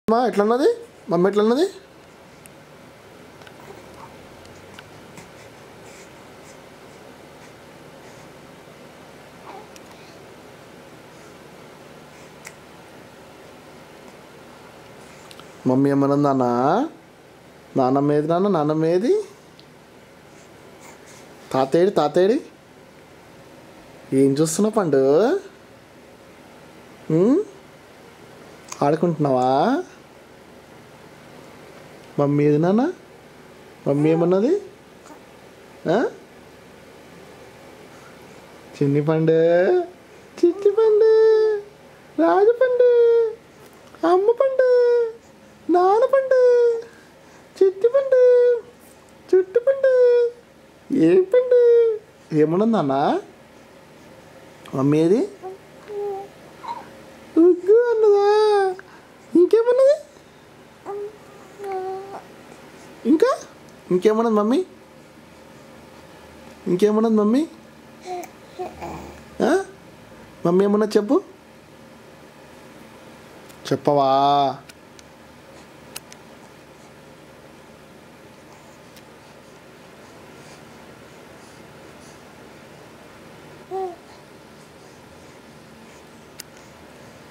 అమ్మా ఎట్లన్నది mummy ఎట్లన్నది mummy ఏమన్నది నాన్నమ్మ ఏది నాన్నమ్మ ఏది తాతేడి ఏం చూస్తున్నావు పండు ఆడుకుంటున్నావా మమ్మీ ఏది మమ్మీ ఏమన్నది చిన్ని పండు చిట్టి పండు రాజు పండు అమ్మ పండు నాన్న పండు చిట్టి పండు చుట్టు పండు ఏం పండు ఏమన్నది మమ్మీ ఏది ఉగ్గు అన్నదా ఇంకేమన్నది ఇంకేమన్నది మమ్మీ మమ్మీ ఏమన్నది చెప్పవా